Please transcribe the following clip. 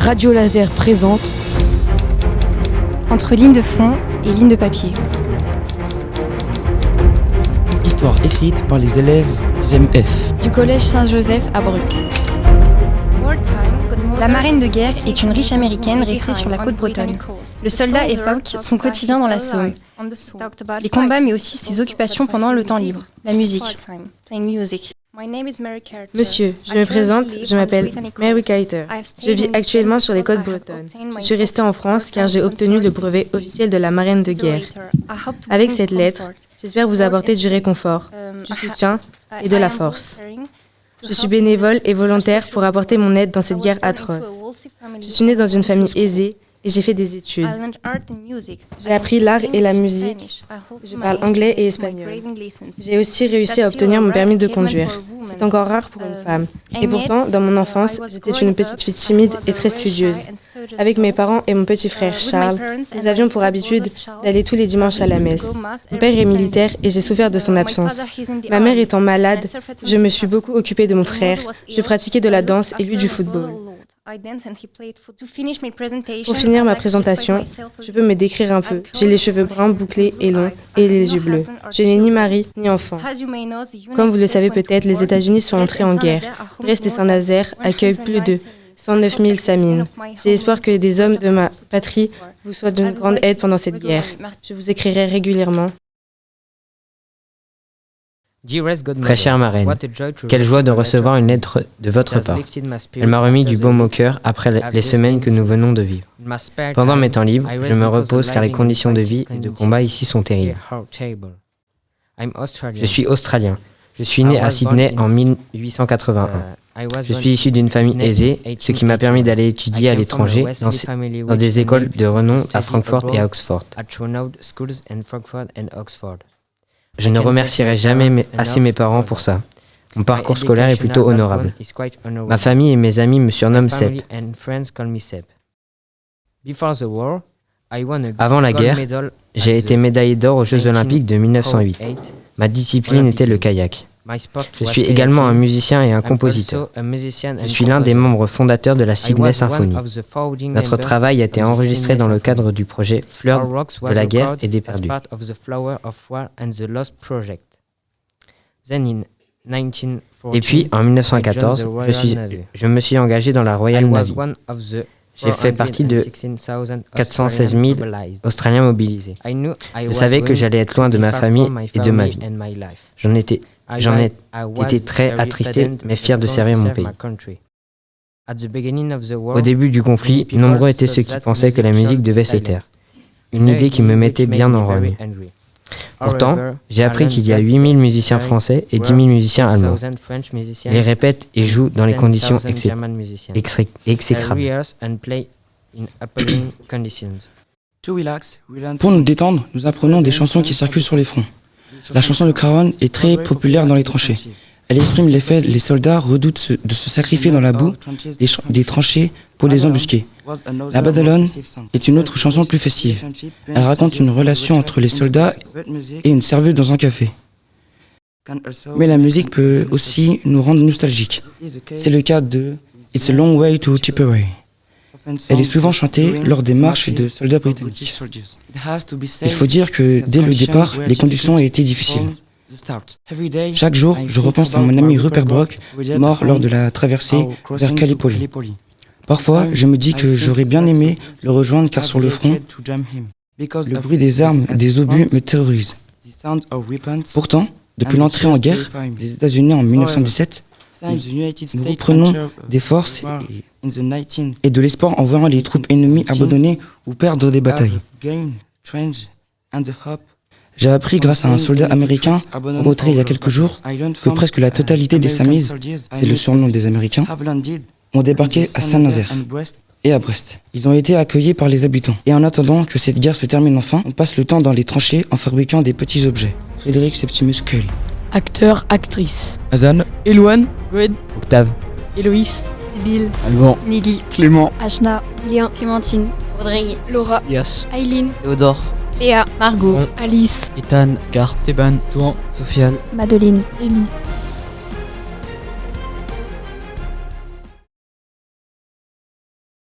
Radio Laser présente Entre lignes de fond et lignes de papier. Histoire écrite par les élèves F. Du collège Saint-Joseph à Bru. La marine de guerre est une riche américaine restée sur la côte bretonne. Le soldat évoque son quotidien dans la Somme. Les combats mais aussi ses occupations pendant le temps libre. La musique. Monsieur, je me présente, je m'appelle Mary Carter. Je vis actuellement sur les côtes bretonnes. Je suis restée en France car j'ai obtenu le brevet officiel de la marine de guerre. Avec cette lettre, j'espère vous apporter du réconfort, du soutien et de la force. Je suis bénévole et volontaire pour apporter mon aide dans cette guerre atroce. Je suis née dans une famille aisée et j'ai fait des études. J'ai appris l'art et la musique. Je parle anglais et espagnol. J'ai aussi réussi à obtenir mon permis de conduire. C'est encore rare pour une femme. Et pourtant, dans mon enfance, j'étais une petite fille timide et très studieuse. Avec mes parents et mon petit frère Charles, nous avions pour habitude d'aller tous les dimanches à la messe. Mon père est militaire et j'ai souffert de son absence. Ma mère étant malade, je me suis beaucoup occupée de mon frère. Je pratiquais de la danse et lui du football. Pour finir ma présentation, je peux me décrire un peu. J'ai les cheveux bruns bouclés et longs et les yeux bleus. Je n'ai ni mari ni enfant. Comme vous le savez peut-être, les États-Unis sont entrés en guerre. Brest et Saint-Nazaire accueillent plus de 109 000 Samines. J'ai espoir que des hommes de ma patrie vous soient d'une grande aide pendant cette guerre. Je vous écrirai régulièrement. Très chère marraine, quelle joie de recevoir une lettre de votre part. Elle m'a remis du baume au cœur après les semaines que nous venons de vivre. Pendant mes temps libres, je me repose car les conditions de vie et de combat ici sont terribles. Je suis australien. Je suis né à Sydney en 1881. Je suis issu d'une famille aisée, ce qui m'a permis d'aller étudier à l'étranger dans des écoles de renom à Francfort et à Oxford. Je ne remercierai jamais assez mes parents pour ça. Mon parcours scolaire est plutôt honorable. Ma famille et mes amis me surnomment Seb. Avant la guerre, j'ai été médaillé d'or aux Jeux Olympiques de 1908. Ma discipline était le kayak. Je suis également un musicien et un compositeur. Je suis l'un des membres fondateurs de la Sydney Symphony. Notre travail a été enregistré dans le cadre du projet Fleurs de la guerre et des perdus. Et puis, en 1914, je me suis engagé dans la Royal Navy. J'ai fait partie de 416 000 Australiens mobilisés. Je savais que j'allais être loin de ma famille et de ma vie. J'en ai été très attristé, mais fier de servir mon pays. Au début du conflit, nombreux étaient ceux qui pensaient que la musique devait se taire. Une idée qui me mettait bien en rogne. Pourtant, j'ai appris qu'il y a 8 000 musiciens français et 10 000 musiciens allemands. Ils répètent et jouent dans les conditions exécrables. Pour nous détendre, nous apprenons des chansons qui circulent sur les fronts. La chanson de Crown est très populaire dans les tranchées. Elle exprime les faits les soldats redoutent de se sacrifier dans la boue des tranchées pour les embusquer. La Badalone est une autre chanson plus festive. Elle raconte une relation entre les soldats et une serveuse dans un café. Mais la musique peut aussi nous rendre nostalgiques. C'est le cas de It's a Long Way to Tipperary. Elle est souvent chantée lors des marches de soldats britanniques. Il faut dire que dès le départ, les conditions ont été difficiles. Chaque jour, je repense à mon ami Rupert Brock, mort lors de la traversée vers Gallipoli. Parfois, je me dis que j'aurais bien aimé le rejoindre car sur le front, le bruit des armes et des obus me terrorise. Pourtant, depuis l'entrée en guerre des États-Unis en 1917, nous reprenons des forces et de l'espoir en voyant les troupes ennemies abandonner ou perdre des batailles. J'ai appris grâce à un soldat américain rencontré il y a quelques jours que presque la totalité des Samis, c'est le surnom des Américains, ont débarqué à Saint-Nazaire et à Brest. Ils ont été accueillis par les habitants. Et en attendant que cette guerre se termine enfin, on passe le temps dans les tranchées en fabriquant des petits objets. Frédéric Septimus Kelly. Acteur, actrice. Azan, Elouane, Gwen, Octave, Héloïse, Sibylle, Alban, Nili, Clément, Ashna, Lien, Clémentine, Audrey, Laura, Yas, Aileen, Théodore, Léa, Margot, Alice, Ethan, Gar, Théban, Touan, Sofiane, Madeline, Amy.